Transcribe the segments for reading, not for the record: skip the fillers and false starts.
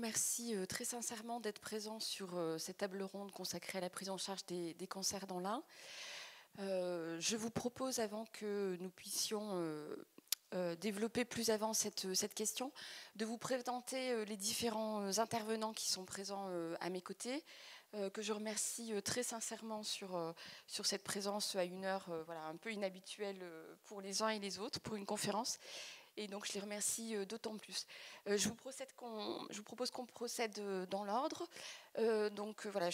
remercie très sincèrement d'être présent sur cette table ronde consacrée à la prise en charge des cancers dans l'Ain. Je vous propose, avant que nous puissions développer plus avant cette question, de vous présenter les différents intervenants qui sont présents à mes côtés, que je remercie très sincèrement sur cette présence à une heure voilà, un peu inhabituelle pour les uns et les autres, pour une conférence. Et donc, je les remercie d'autant plus. Je vous propose qu'on procède dans l'ordre. Donc, voilà,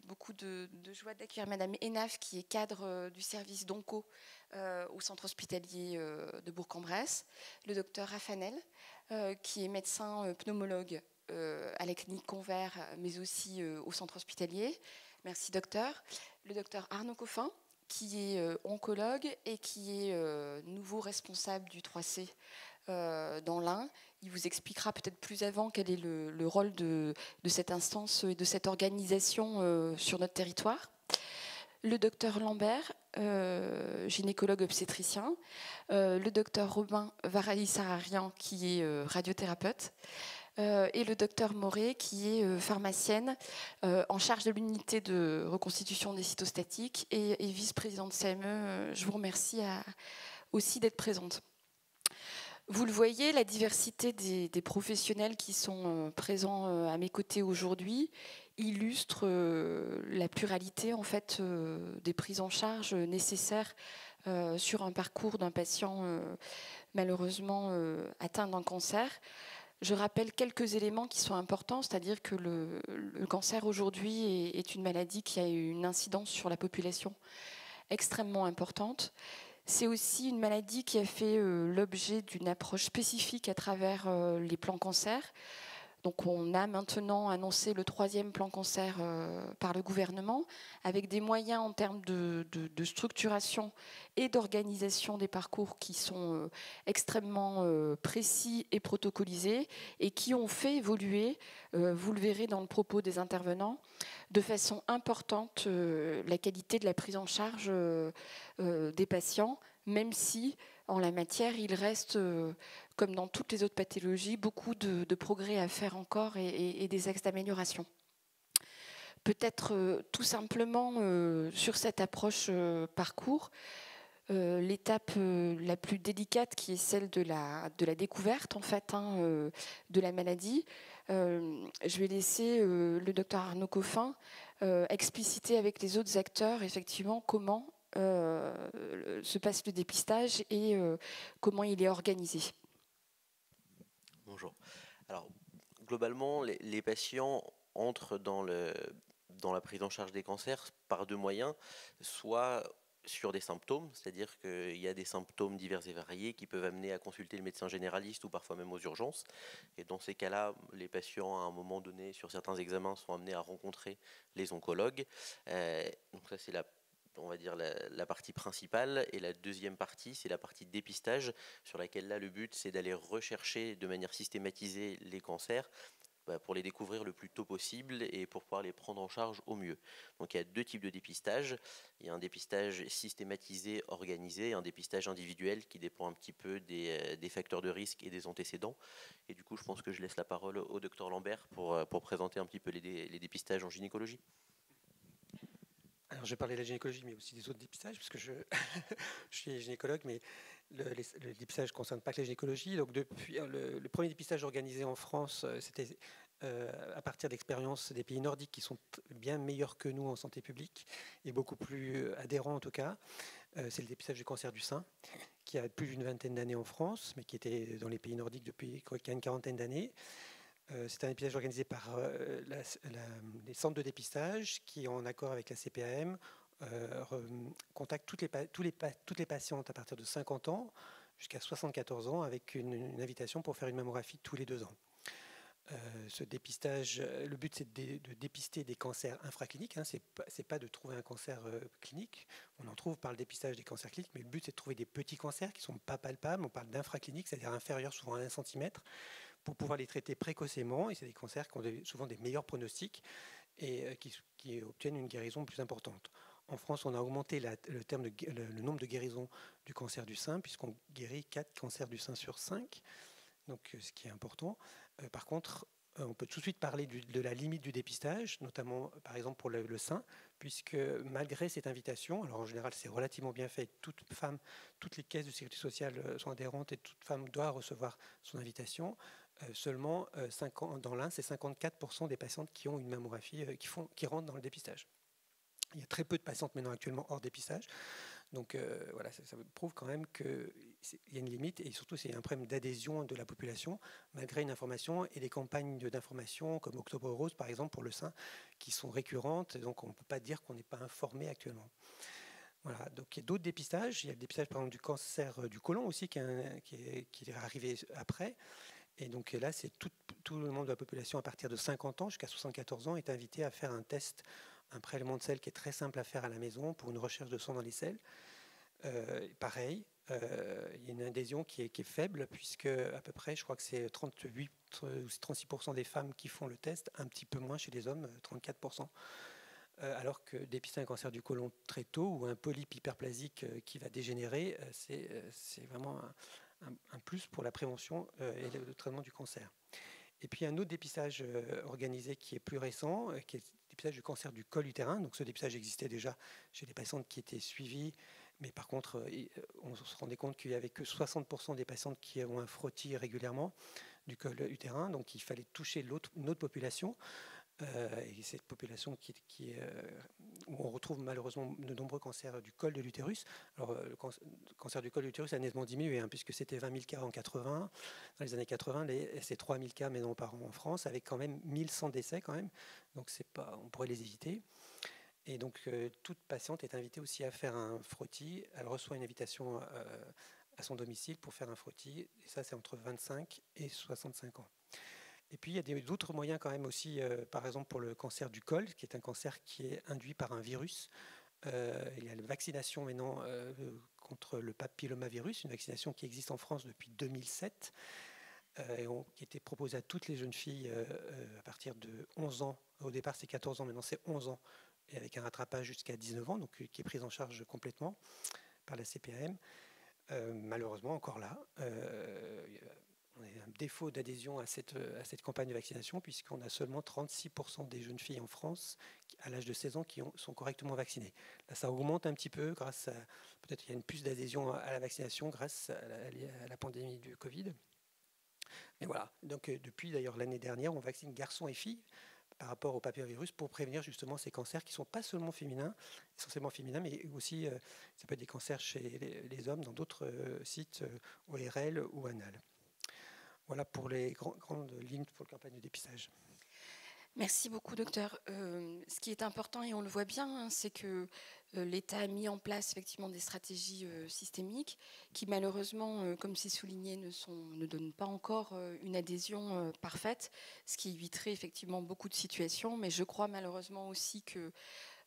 beaucoup de joie d'accueillir Madame Enaf, qui est cadre du service d'onco au centre hospitalier de Bourg-en-Bresse. Le docteur Rafanel, qui est médecin pneumologue à la clinique Convert, mais aussi au centre hospitalier. Merci, docteur. Le docteur Arnaud Coffin, qui est oncologue et qui est nouveau responsable du 3C dans l'Ain. Il vous expliquera peut-être plus avant quel est le rôle de cette instance et de cette organisation sur notre territoire. Le docteur Lambert, gynécologue obstétricien. Le docteur Robin Varaï-Sararian, qui est radiothérapeute. Et le docteur Moret, qui est pharmacienne en charge de l'unité de reconstitution des cytostatiques et vice-présidente CME. Je vous remercie aussi d'être présente. Vous le voyez, la diversité des professionnels qui sont présents à mes côtés aujourd'hui illustre la pluralité en fait, des prises en charge nécessaires sur un parcours d'un patient malheureusement atteint d'un cancer. Je rappelle quelques éléments qui sont importants, c'est-à-dire que le cancer aujourd'hui est une maladie qui a une incidence sur la population extrêmement importante. C'est aussi une maladie qui a fait l'objet d'une approche spécifique à travers les plans cancer. Donc on a maintenant annoncé le 3e plan cancer par le gouvernement, avec des moyens en termes de structuration et d'organisation des parcours qui sont extrêmement précis et protocolisés et qui ont fait évoluer, vous le verrez dans le propos des intervenants, de façon importante la qualité de la prise en charge des patients, même si en la matière, il reste, comme dans toutes les autres pathologies, beaucoup de progrès à faire encore et des axes d'amélioration. Peut-être tout simplement sur cette approche parcours, l'étape la plus délicate qui est celle de la découverte en fait, de la maladie. Je vais laisser le docteur Arnaud Coffin expliciter avec les autres acteurs effectivement comment se passe le dépistage et comment il est organisé. Bonjour. Alors, globalement, les patients entrent dans la prise en charge des cancers par deux moyens, soit sur des symptômes, c'est-à-dire qu'il y a des symptômes divers et variés qui peuvent amener à consulter le médecin généraliste ou parfois même aux urgences. Et dans ces cas-là, les patients, à un moment donné, sur certains examens, sont amenés à rencontrer les oncologues. Donc ça, c'est on va dire la partie principale, et la deuxième partie, c'est la partie dépistage, sur laquelle là le but c'est d'aller rechercher de manière systématisée les cancers pour les découvrir le plus tôt possible et pour pouvoir les prendre en charge au mieux. Donc il y a deux types de dépistage. Il y a un dépistage systématisé, organisé, et un dépistage individuel qui dépend un petit peu des facteurs de risque et des antécédents. Et du coup, je pense que je laisse la parole au docteur Lambert pour présenter un petit peu les dépistages en gynécologie. Alors, je vais parler de la gynécologie, mais aussi des autres dépistages, parce que je suis gynécologue, mais le dépistage ne concerne pas que la gynécologie. Donc, depuis le premier dépistage organisé en France, c'était à partir d'expériences des pays nordiques qui sont bien meilleurs que nous en santé publique et beaucoup plus adhérents en tout cas. C'est le dépistage du cancer du sein, qui a plus d'une vingtaine d'années en France, mais qui était dans les pays nordiques depuis une quarantaine d'années. C'est un dépistage organisé par les centres de dépistage qui, en accord avec la CPAM, contactent toutes les patientes à partir de 50 ans jusqu'à 74 ans avec une invitation pour faire une mammographie tous les 2 ans. Ce dépistage, le but c'est de dépister des cancers infracliniques. C'est pas de trouver un cancer clinique. On en trouve par le dépistage des cancers cliniques, mais le but c'est de trouver des petits cancers qui ne sont pas palpables. On parle d'infracliniques, c'est-à-dire inférieurs souvent à 1 cm, pour pouvoir les traiter précocement. Et c'est des cancers qui ont souvent des meilleurs pronostics et qui obtiennent une guérison plus importante. En France, on a augmenté le nombre de guérisons du cancer du sein, puisqu'on guérit 4 cancers du sein sur 5, donc ce qui est important. Par contre, on peut tout de suite parler de la limite du dépistage, notamment par exemple pour le sein, puisque malgré cette invitation, alors en général c'est relativement bien fait, toutes les caisses de sécurité sociale sont adhérentes et toute femme doit recevoir son invitation, seulement dans l'Ain, c'est 54% des patientes qui ont une mammographie qui rentrent dans le dépistage. Il y a très peu de patientes maintenant actuellement hors dépistage. Donc voilà, ça prouve quand même qu'il y a une limite et surtout c'est un problème d'adhésion de la population malgré une information et des campagnes d'information comme Octobre Rose par exemple pour le sein qui sont récurrentes. Donc on ne peut pas dire qu'on n'est pas informé actuellement. Voilà, donc il y a d'autres dépistages. Il y a le dépistage par exemple du cancer du côlon aussi qui est arrivé après. Et donc là, c'est tout le monde de la population à partir de 50 ans jusqu'à 74 ans est invité à faire un test, un prélèvement de sel qui est très simple à faire à la maison pour une recherche de sang dans les selles. Pareil, il y a une adhésion qui est faible puisque à peu près, je crois que c'est 38 ou 36% des femmes qui font le test, un petit peu moins chez les hommes, 34%. Alors que dépister un cancer du côlon très tôt ou un polype hyperplasique qui va dégénérer, c'est vraiment un plus pour la prévention et le traitement du cancer. Et puis un autre dépistage organisé qui est plus récent, qui est le dépistage du cancer du col utérin. Donc ce dépistage existait déjà chez des patientes qui étaient suivies, mais par contre, on se rendait compte qu'il n'y avait que 60% des patientes qui ont un frottis régulièrement du col utérin. Donc il fallait toucher une autre population. Et cette population où on retrouve malheureusement de nombreux cancers du col de l'utérus. Alors le cancer du col de l'utérus a nettement diminué, puisque c'était 20 000 cas en 80. Dans les années 80, c'est 3 000 cas maintenant par an en France, avec quand même 1100 décès quand même. Donc on pourrait les éviter. Et donc toute patiente est invitée aussi à faire un frottis. Elle reçoit une invitation à son domicile pour faire un frottis. Et ça, c'est entre 25 et 65 ans. Et puis, il y a d'autres moyens quand même aussi, par exemple pour le cancer du col, qui est un cancer qui est induit par un virus. Il y a la vaccination maintenant contre le papillomavirus, une vaccination qui existe en France depuis 2007, qui était proposée à toutes les jeunes filles à partir de 11 ans. Au départ, c'est 14 ans, maintenant c'est 11 ans, et avec un rattrapage jusqu'à 19 ans, donc qui est prise en charge complètement par la CPAM. Malheureusement, encore là, on a un défaut d'adhésion à cette campagne de vaccination puisqu'on a seulement 36% des jeunes filles en France à l'âge de 16 ans qui sont correctement vaccinées. Là, ça augmente un petit peu grâce à, peut-être qu'il y a une plus d'adhésion à la vaccination grâce à la pandémie du Covid. Mais voilà, donc depuis d'ailleurs l'année dernière, on vaccine garçons et filles par rapport au papillomavirus pour prévenir justement ces cancers qui ne sont pas seulement féminins, essentiellement féminins, mais aussi ça peut être des cancers chez les hommes dans d'autres sites ORL ou anal. Voilà pour les grandes lignes pour la campagne de dépistage. Merci beaucoup, docteur. Ce qui est important, et on le voit bien, c'est que l'État a mis en place effectivement des stratégies systémiques qui, malheureusement, comme c'est souligné, ne donnent pas encore une adhésion parfaite, ce qui éviterait effectivement beaucoup de situations. Mais je crois malheureusement aussi que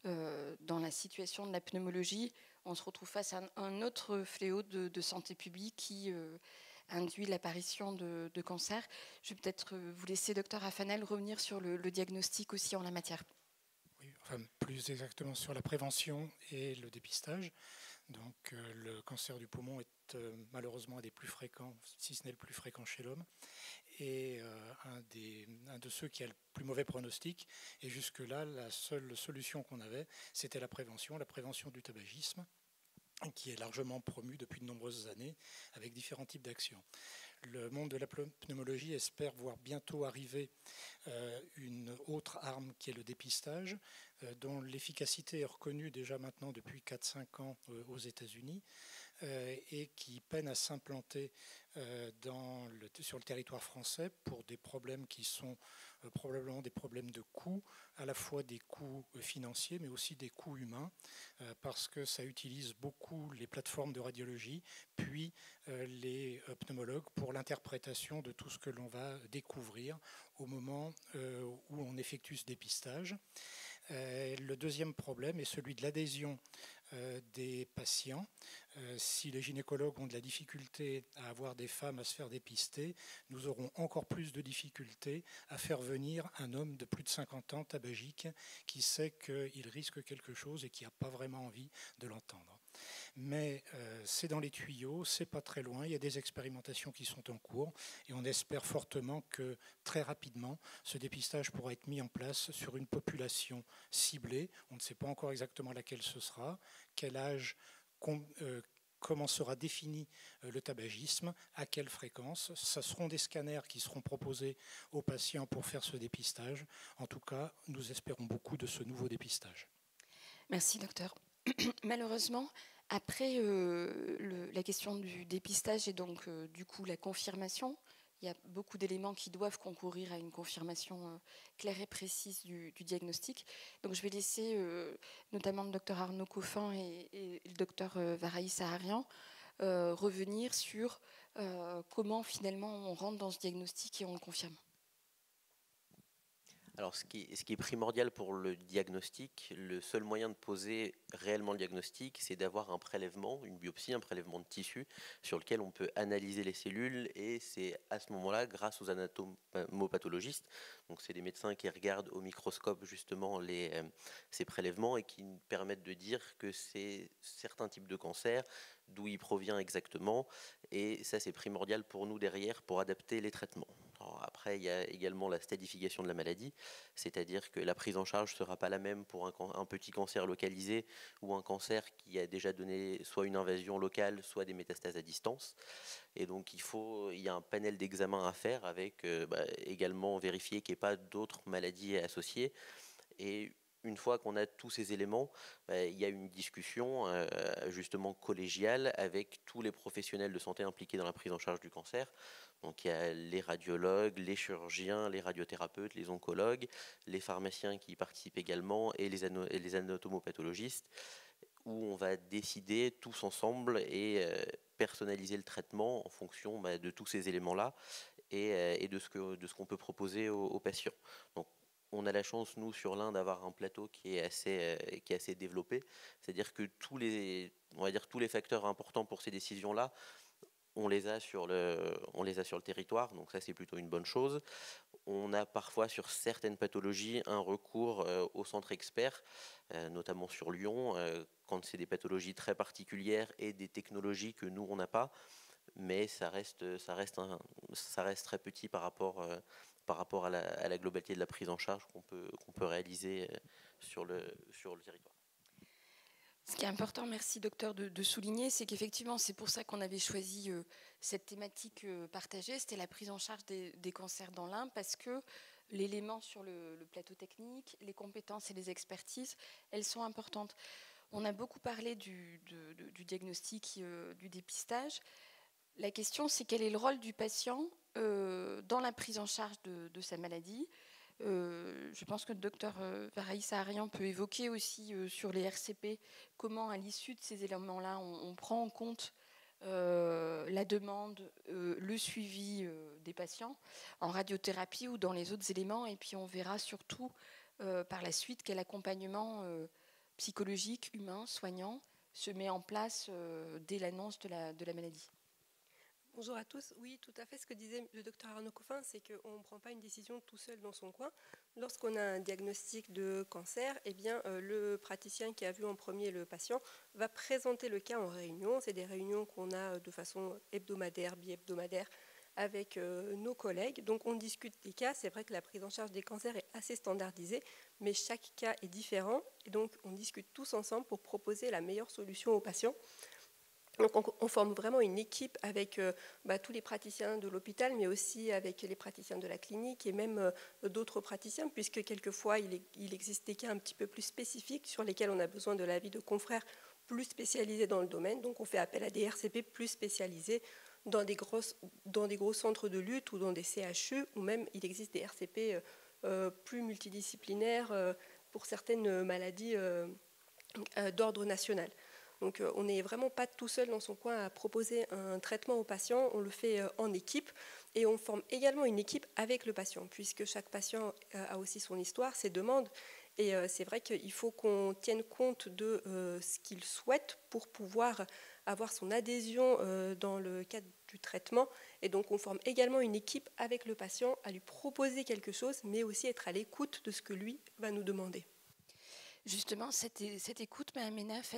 dans la situation de la pneumologie, on se retrouve face à un autre fléau de santé publique qui induit l'apparition de cancer. Je vais peut-être vous laisser, docteur Afanel, revenir sur le diagnostic aussi en la matière. Oui, enfin, plus exactement sur la prévention et le dépistage. Donc, le cancer du poumon est malheureusement un des plus fréquents, si ce n'est le plus fréquent chez l'homme, et un de ceux qui a le plus mauvais pronostic. Et jusque-là, la seule solution qu'on avait, c'était la prévention du tabagisme, qui est largement promu depuis de nombreuses années avec différents types d'actions. Le monde de la pneumologie espère voir bientôt arriver une autre arme qui est le dépistage, dont l'efficacité est reconnue déjà maintenant depuis 4-5 ans aux États-Unis et qui peine à s'implanter sur le territoire français pour des problèmes qui sont probablement des problèmes de coûts, à la fois des coûts financiers mais aussi des coûts humains, parce que ça utilise beaucoup les plateformes de radiologie, puis les pneumologues pour l'interprétation de tout ce que l'on va découvrir au moment où on effectue ce dépistage. Le deuxième problème est celui de l'adhésion des patients. Si les gynécologues ont de la difficulté à avoir des femmes à se faire dépister, nous aurons encore plus de difficultés à faire venir un homme de plus de 50 ans tabagique qui sait qu'il risque quelque chose et qui n'a pas vraiment envie de l'entendre. mais c'est dans les tuyaux, c'est pas très loin, il y a des expérimentations qui sont en cours et on espère fortement que très rapidement, ce dépistage pourra être mis en place sur une population ciblée. On ne sait pas encore exactement laquelle ce sera, quel âge, comment sera défini le tabagisme, à quelle fréquence. Ce seront des scanners qui seront proposés aux patients pour faire ce dépistage. En tout cas, nous espérons beaucoup de ce nouveau dépistage. Merci, docteur. Malheureusement, après la question du dépistage et donc du coup la confirmation, il y a beaucoup d'éléments qui doivent concourir à une confirmation claire et précise du diagnostic. Donc je vais laisser notamment le docteur Arnaud Coffin et le docteur Varaï Saharian revenir sur comment finalement on rentre dans ce diagnostic et on le confirme. Alors, ce qui est primordial pour le diagnostic, le seul moyen de poser réellement le diagnostic, c'est d'avoir un prélèvement, une biopsie, un prélèvement de tissu sur lequel on peut analyser les cellules, et c'est à ce moment-là, grâce aux anatomopathologistes, donc c'est des médecins qui regardent au microscope justement ces prélèvements et qui nous permettent de dire que c'est certains types de cancers, d'où il provient exactement, et ça c'est primordial pour nous derrière pour adapter les traitements. Alors après, il y a également la stadification de la maladie, c'est-à-dire que la prise en charge ne sera pas la même pour un petit cancer localisé ou un cancer qui a déjà donné soit une invasion locale, soit des métastases à distance. Et donc il y a un panel d'examens à faire avec également vérifier qu'il n'y ait pas d'autres maladies associées. Et une fois qu'on a tous ces éléments, il y a une discussion justement collégiale avec tous les professionnels de santé impliqués dans la prise en charge du cancer. Donc il y a les radiologues, les chirurgiens, les radiothérapeutes, les oncologues, les pharmaciens qui y participent également et les anatomopathologistes, où on va décider tous ensemble et personnaliser le traitement en fonction de tous ces éléments-là et de ce qu'on peut proposer aux patients. Donc, on a la chance, nous, sur l'Inde, d'avoir un plateau qui est assez développé. C'est-à-dire que tous les facteurs importants pour ces décisions-là, on les a sur le territoire, donc ça c'est plutôt une bonne chose. On a parfois sur certaines pathologies un recours au centre expert, notamment sur Lyon, quand c'est des pathologies très particulières et des technologies que nous on n'a pas, mais ça reste très petit par rapport à la globalité de la prise en charge qu'on peut réaliser sur le territoire. Ce qui est important, merci docteur, de souligner, c'est qu'effectivement, c'est pour ça qu'on avait choisi cette thématique partagée, c'était la prise en charge des cancers dans l'Inde, parce que l'élément sur le plateau technique, les compétences et les expertises, elles sont importantes. On a beaucoup parlé du diagnostic, du dépistage. La question, c'est quel est le rôle du patient dans la prise en charge de sa maladie. Je pense que le docteur Varaï Saharian peut évoquer aussi sur les RCP comment, à l'issue de ces éléments-là, on prend en compte la demande, le suivi des patients en radiothérapie ou dans les autres éléments. Et puis on verra surtout par la suite quel accompagnement psychologique, humain, soignant se met en place dès l'annonce de la maladie. Bonjour à tous. Oui, tout à fait. Ce que disait le docteur Arnaud Coffin, c'est qu'on ne prend pas une décision tout seul dans son coin. Lorsqu'on a un diagnostic de cancer, eh bien, le praticien qui a vu en premier le patient va présenter le cas en réunion. C'est des réunions qu'on a de façon hebdomadaire, bi-hebdomadaire avec nos collègues. Donc on discute des cas. C'est vrai que la prise en charge des cancers est assez standardisée, mais chaque cas est différent. Et donc on discute tous ensemble pour proposer la meilleure solution aux patients. Donc on forme vraiment une équipe avec tous les praticiens de l'hôpital, mais aussi avec les praticiens de la clinique et même d'autres praticiens, puisque quelquefois il existe des cas un petit peu plus spécifiques sur lesquels on a besoin de l'avis de confrères plus spécialisés dans le domaine. Donc on fait appel à des RCP plus spécialisés dans des gros centres de lutte ou dans des CHU, ou même il existe des RCP plus multidisciplinaires pour certaines maladies d'ordre national. Donc on n'est vraiment pas tout seul dans son coin à proposer un traitement aux patients, on le fait en équipe et on forme également une équipe avec le patient, puisque chaque patient a aussi son histoire, ses demandes, et c'est vrai qu'il faut qu'on tienne compte de ce qu'il souhaite pour pouvoir avoir son adhésion dans le cadre du traitement, et donc on forme également une équipe avec le patient à lui proposer quelque chose, mais aussi être à l'écoute de ce que lui va nous demander. Justement, cette écoute, Mme Ménaf,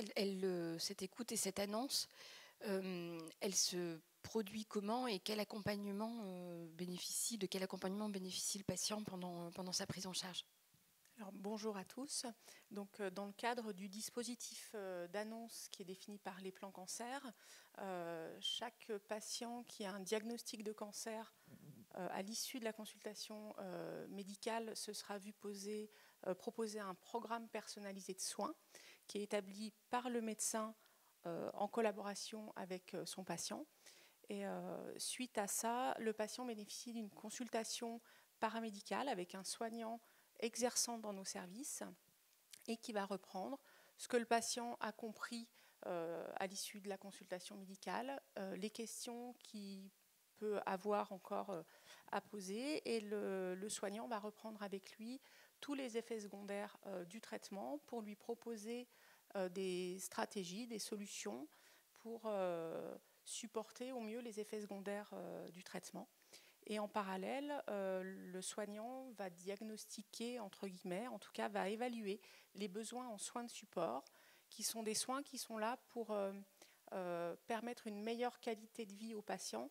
cette écoute et cette annonce, elle se produit comment et de quel accompagnement bénéficie le patient pendant sa prise en charge? Alors, bonjour à tous. Donc, dans le cadre du dispositif d'annonce qui est défini par les plans cancer, chaque patient qui a un diagnostic de cancer à l'issue de la consultation médicale se sera vu proposer un programme personnalisé de soins qui est établi par le médecin en collaboration avec son patient. Et suite à ça, le patient bénéficie d'une consultation paramédicale avec un soignant exerçant dans nos services et qui va reprendre ce que le patient a compris à l'issue de la consultation médicale, les questions qu'il peut avoir encore à poser, et le soignant va reprendre avec lui tous les effets secondaires du traitement pour lui proposer des stratégies, des solutions pour supporter au mieux les effets secondaires du traitement. Et en parallèle, le soignant va diagnostiquer, entre guillemets, en tout cas va évaluer les besoins en soins de support, qui sont des soins qui sont là pour permettre une meilleure qualité de vie au patient,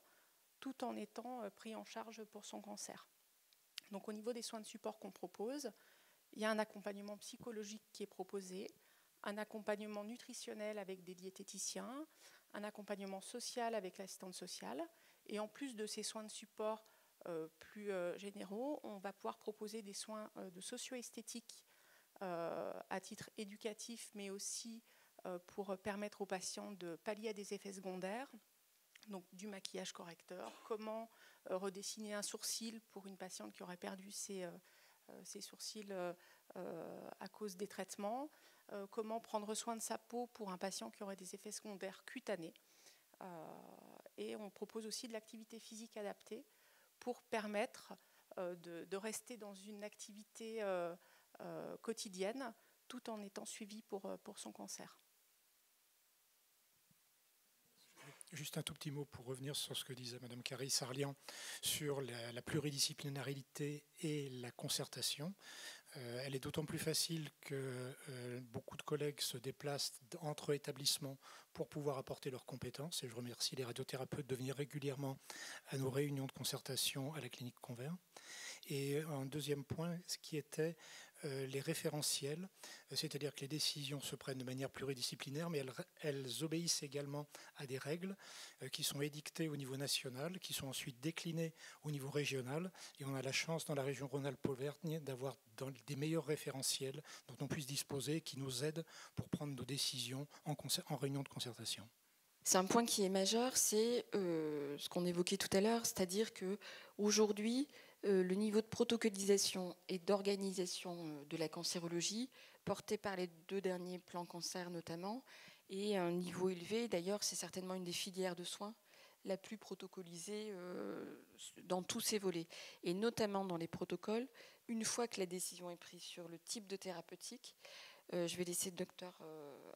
tout en étant pris en charge pour son cancer. Donc au niveau des soins de support qu'on propose, il y a un accompagnement psychologique qui est proposé, un accompagnement nutritionnel avec des diététiciens, un accompagnement social avec l'assistante sociale. Et en plus de ces soins de support plus généraux, on va pouvoir proposer des soins de socio-esthétique à titre éducatif, mais aussi pour permettre aux patients de pallier à des effets secondaires, donc du maquillage correcteur, comment redessiner un sourcil pour une patiente qui aurait perdu ses sourcils à cause des traitements, comment prendre soin de sa peau pour un patient qui aurait des effets secondaires cutanés. Et on propose aussi de l'activité physique adaptée pour permettre de rester dans une activité quotidienne tout en étant suivi pour son cancer. Juste un tout petit mot pour revenir sur ce que disait Mme Carré-Sarlian sur la pluridisciplinarité et la concertation. Elle est d'autant plus facile que beaucoup de collègues se déplacent entre établissements pour pouvoir apporter leurs compétences. Et je remercie les radiothérapeutes de venir régulièrement à nos réunions de concertation à la clinique Convert. Et un deuxième point, ce qui était les référentiels, c'est-à-dire que les décisions se prennent de manière pluridisciplinaire, mais elles obéissent également à des règles qui sont édictées au niveau national, qui sont ensuite déclinées au niveau régional. Et on a la chance dans la région Rhône-Alpes-Auvergne d'avoir des meilleurs référentiels dont on puisse disposer, qui nous aident pour prendre nos décisions en réunion de concertation. C'est un point qui est majeur, c'est ce qu'on évoquait tout à l'heure, c'est-à-dire qu'aujourd'hui, le niveau de protocolisation et d'organisation de la cancérologie, porté par les 2 derniers plans cancer notamment, est à un niveau élevé. D'ailleurs, c'est certainement une des filières de soins la plus protocolisée dans tous ses volets. Et notamment dans les protocoles, une fois que la décision est prise sur le type de thérapeutique, je vais laisser le docteur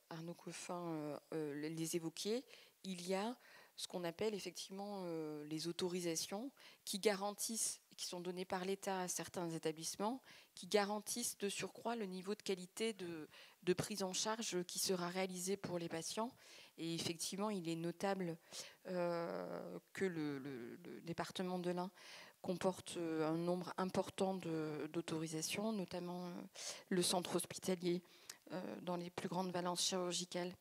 Arnaud Coffin les évoquer. Il y a ce qu'on appelle effectivement les autorisations qui garantissent, qui sont données par l'État à certains établissements, qui garantissent de surcroît le niveau de qualité de prise en charge qui sera réalisé pour les patients. Et effectivement, il est notable que le département de l'Ain comporte un nombre important d'autorisations, notamment le centre hospitalier dans les plus grandes valences chirurgicales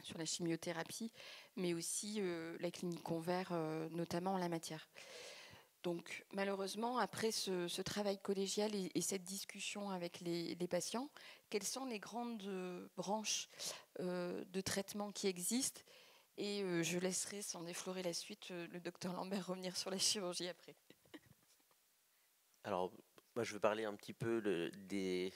sur la chimiothérapie, mais aussi la clinique Convert, notamment en la matière. Donc malheureusement, après ce travail collégial et cette discussion avec les patients, quelles sont les grandes branches de traitement qui existent? Et je laisserai, sans déflorer la suite, le docteur Lambert revenir sur la chirurgie après. Alors, moi, je vais parler un petit peu des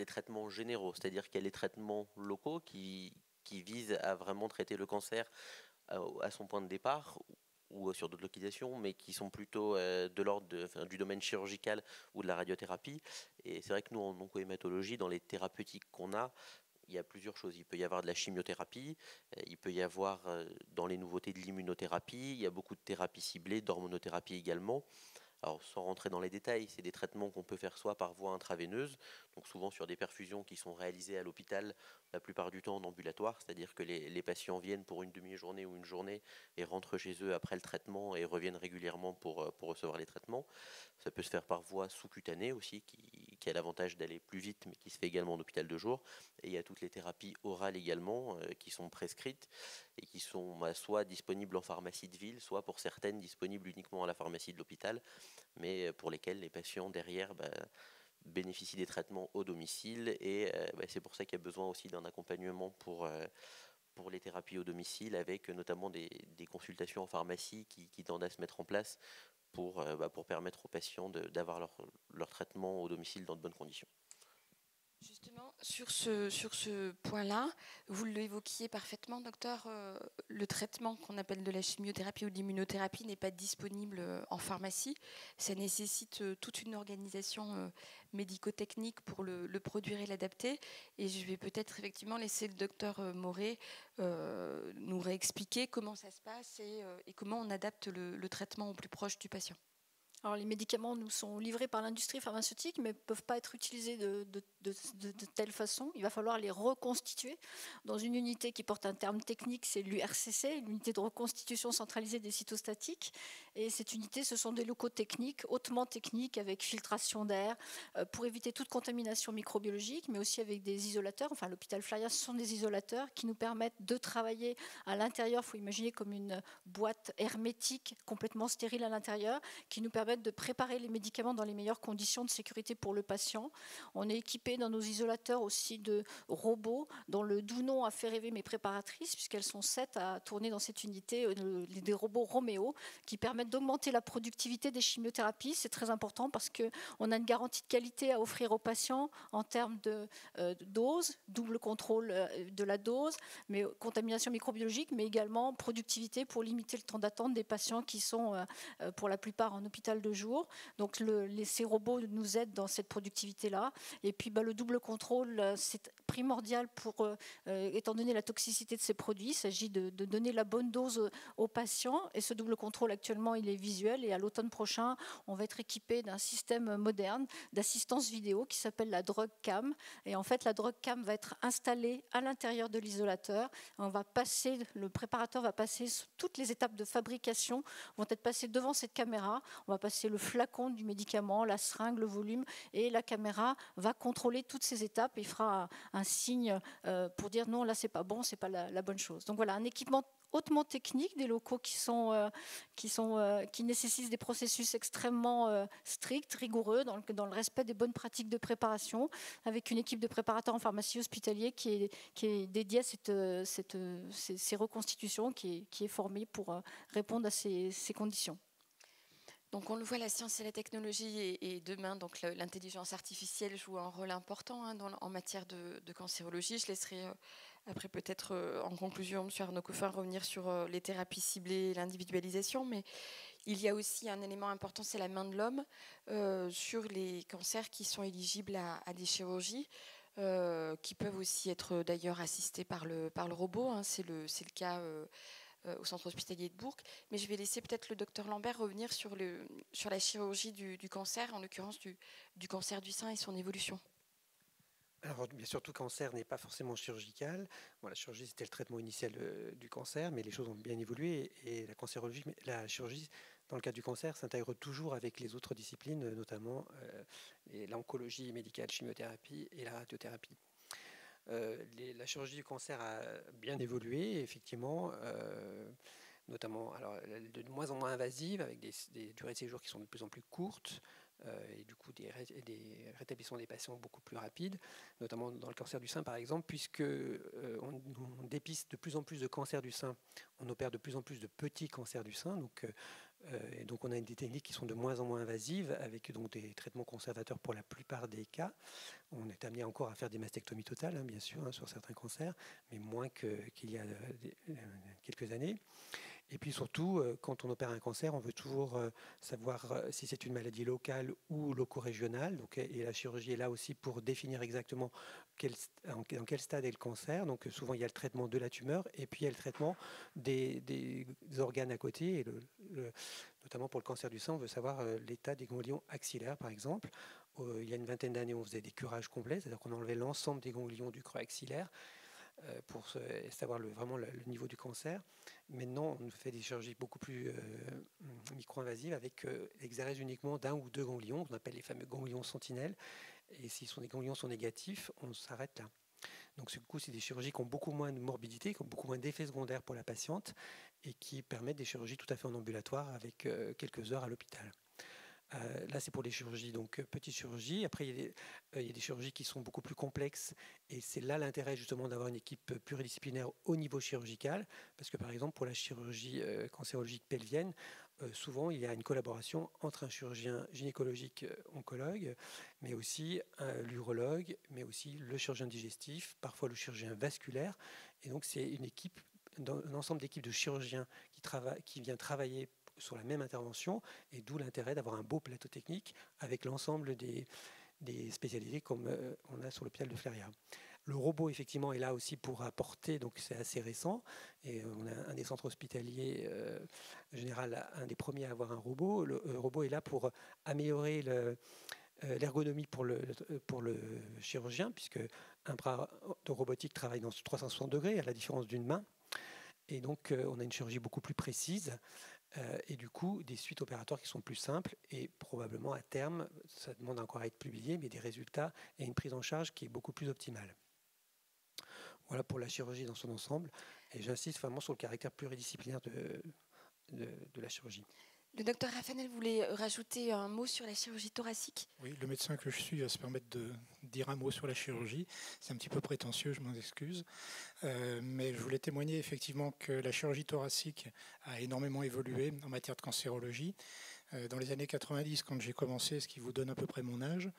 traitements généraux, c'est-à-dire qu'il y a les traitements locaux qui visent à vraiment traiter le cancer à son point de départ ou sur d'autres localisations, mais qui sont plutôt de l'ordre du domaine chirurgical ou de la radiothérapie. Et c'est vrai que nous, en oncohématologie, dans les thérapeutiques qu'on a, il y a plusieurs choses. Il peut y avoir de la chimiothérapie, il peut y avoir dans les nouveautés de l'immunothérapie, il y a beaucoup de thérapies ciblées, d'hormonothérapie également. Alors, sans rentrer dans les détails, c'est des traitements qu'on peut faire soit par voie intraveineuse, donc souvent sur des perfusions qui sont réalisées à l'hôpital, la plupart du temps en ambulatoire, c'est-à-dire que les patients viennent pour une demi-journée ou une journée et rentrent chez eux après le traitement et reviennent régulièrement pour recevoir les traitements. Ça peut se faire par voie sous-cutanée aussi, qui a l'avantage d'aller plus vite, mais qui se fait également en hôpital de jour. Et il y a toutes les thérapies orales également, qui sont prescrites et qui sont soit disponibles en pharmacie de ville, soit pour certaines disponibles uniquement à la pharmacie de l'hôpital, mais pour lesquelles les patients derrière bénéficient des traitements au domicile. Et c'est pour ça qu'il y a besoin aussi d'un accompagnement pour les thérapies au domicile, avec notamment des consultations en pharmacie qui tendent à se mettre en place pour permettre aux patients d'avoir leur traitement au domicile dans de bonnes conditions. Justement, sur ce point-là, vous l'évoquiez parfaitement, docteur, le traitement qu'on appelle de la chimiothérapie ou de l'immunothérapie n'est pas disponible en pharmacie. Ça nécessite toute une organisation médico-technique pour le produire et l'adapter. Et je vais peut-être effectivement laisser le docteur Moret nous réexpliquer comment ça se passe et comment on adapte le traitement au plus proche du patient. Alors, les médicaments nous sont livrés par l'industrie pharmaceutique, mais ne peuvent pas être utilisés de telle façon. Il va falloir les reconstituer dans une unité qui porte un terme technique, c'est l'URCC, l'unité de reconstitution centralisée des cytostatiques. Et cette unité, ce sont des locaux techniques, hautement techniques, avec filtration d'air, pour éviter toute contamination microbiologique, mais aussi avec des isolateurs. Enfin, l'hôpital Flaria, ce sont des isolateurs qui nous permettent de travailler à l'intérieur. Il faut imaginer comme une boîte hermétique, complètement stérile à l'intérieur, qui nous permet de préparer les médicaments dans les meilleures conditions de sécurité pour le patient. On est équipé dans nos isolateurs aussi de robots dont le doux nom a fait rêver mes préparatrices, puisqu'elles sont 7 à tourner dans cette unité, des robots Roméo qui permettent d'augmenter la productivité des chimiothérapies. C'est très important parce qu'on a une garantie de qualité à offrir aux patients en termes de dose, double contrôle de la dose, mais contamination microbiologique, mais également productivité pour limiter le temps d'attente des patients qui sont pour la plupart en hôpital de jour. Donc ces robots nous aident dans cette productivité-là. Et puis le double contrôle, c'est primordial étant donné la toxicité de ces produits. Il s'agit de donner la bonne dose aux patients. Et ce double contrôle, actuellement, il est visuel. Et à l'automne prochain, on va être équipé d'un système moderne d'assistance vidéo qui s'appelle la Drug Cam. Et en fait, la Drug Cam va être installée à l'intérieur de l'isolateur. Le préparateur va passer toutes les étapes de fabrication, vont être passées devant cette caméra. On va passer le flacon du médicament, la seringue, le volume, et la caméra va contrôler toutes ces étapes et fera un signe pour dire non, là c'est pas bon, c'est pas la bonne chose. Donc voilà, un équipement hautement technique, des locaux qui nécessitent des processus extrêmement stricts, rigoureux, dans le respect des bonnes pratiques de préparation, avec une équipe de préparateurs en pharmacie hospitalier qui est dédiée à ces reconstitutions, qui est formée pour répondre à ces conditions. Donc on le voit, la science et la technologie et demain, donc l'intelligence artificielle joue un rôle important en matière de cancérologie. Je laisserai après peut-être en conclusion M. Arnaud-Coffin revenir sur les thérapies ciblées et l'individualisation, mais il y a aussi un élément important, c'est la main de l'homme sur les cancers qui sont éligibles à des chirurgies. Qui peuvent aussi être d'ailleurs assistés par le robot, c'est le cas au centre hospitalier de Bourg. Mais je vais laisser peut-être le docteur Lambert revenir sur la chirurgie du cancer, en l'occurrence du cancer du sein et son évolution. Alors, bien sûr, tout cancer n'est pas forcément chirurgical. Bon, la chirurgie, c'était le traitement initial du cancer, mais les choses ont bien évolué et la chirurgie, dans le cas du cancer, s'intègre toujours avec les autres disciplines, notamment l'oncologie médicale, chimiothérapie et la radiothérapie. La chirurgie du cancer a bien évolué, effectivement, notamment de moins en moins invasive, avec des durées de séjour qui sont de plus en plus courtes, et du coup des rétablissements des patients beaucoup plus rapides, notamment dans le cancer du sein par exemple, puisque on dépiste de plus en plus de cancers du sein, on opère de plus en plus de petits cancers du sein, et donc on a des techniques qui sont de moins en moins invasives, avec donc des traitements conservateurs pour la plupart des cas. On est amené encore à faire des mastectomies totales, bien sûr, sur certains cancers, mais moins qu'il y a quelques années. Et puis surtout, quand on opère un cancer, on veut toujours savoir si c'est une maladie locale ou loco-régionale. Et la chirurgie est là aussi pour définir exactement dans quel stade est le cancer. Donc souvent, il y a le traitement de la tumeur et puis il y a le traitement des organes à côté. Et Notamment pour le cancer du sein, on veut savoir l'état des ganglions axillaires, par exemple. Il y a une vingtaine d'années, on faisait des curages complets, c'est-à-dire qu'on enlevait l'ensemble des ganglions du creux axillaire pour savoir vraiment le niveau du cancer. Maintenant, on fait des chirurgies beaucoup plus micro-invasives avec l'exérèse uniquement d'un ou deux ganglions, qu'on appelle les fameux ganglions sentinelles. Et si les ganglions sont négatifs, on s'arrête là. Donc, du coup, c'est des chirurgies qui ont beaucoup moins de morbidité, qui ont beaucoup moins d'effets secondaires pour la patiente et qui permettent des chirurgies tout à fait en ambulatoire avec quelques heures à l'hôpital. Là, c'est pour les chirurgies, donc petites chirurgies. Après, il y a des chirurgies qui sont beaucoup plus complexes et c'est là l'intérêt justement d'avoir une équipe pluridisciplinaire au niveau chirurgical parce que par exemple, pour la chirurgie cancérologique pelvienne, souvent il y a une collaboration entre un chirurgien gynécologique oncologue, mais aussi l'urologue, mais aussi le chirurgien digestif, parfois le chirurgien vasculaire. Et donc, c'est une équipe, un ensemble d'équipes de chirurgiens qui vient travailler sur la même intervention, et d'où l'intérêt d'avoir un beau plateau technique avec l'ensemble des spécialités comme on a sur l'hôpital de Fléria. Le robot, effectivement, est là aussi pour apporter, donc c'est assez récent, et on a un des centres hospitaliers général, un des premiers à avoir un robot. Le robot est là pour améliorer l'ergonomie pour le chirurgien, puisque un bras de robotique travaille dans 360 degrés, à la différence d'une main. Et donc, on a une chirurgie beaucoup plus précise et du coup, des suites opératoires qui sont plus simples et probablement à terme, ça demande encore à être publié, mais des résultats et une prise en charge qui est beaucoup plus optimale. Voilà pour la chirurgie dans son ensemble. Et j'insiste vraiment sur le caractère pluridisciplinaire de la chirurgie. Le docteur Raffanel voulait rajouter un mot sur la chirurgie thoracique. Oui, le médecin que je suis va se permettre de dire un mot sur la chirurgie. C'est un petit peu prétentieux, je m'en excuse. Mais je voulais témoigner effectivement que la chirurgie thoracique a énormément évolué en matière de cancérologie. Dans les années 90, quand j'ai commencé, ce qui vous donne à peu près mon âge,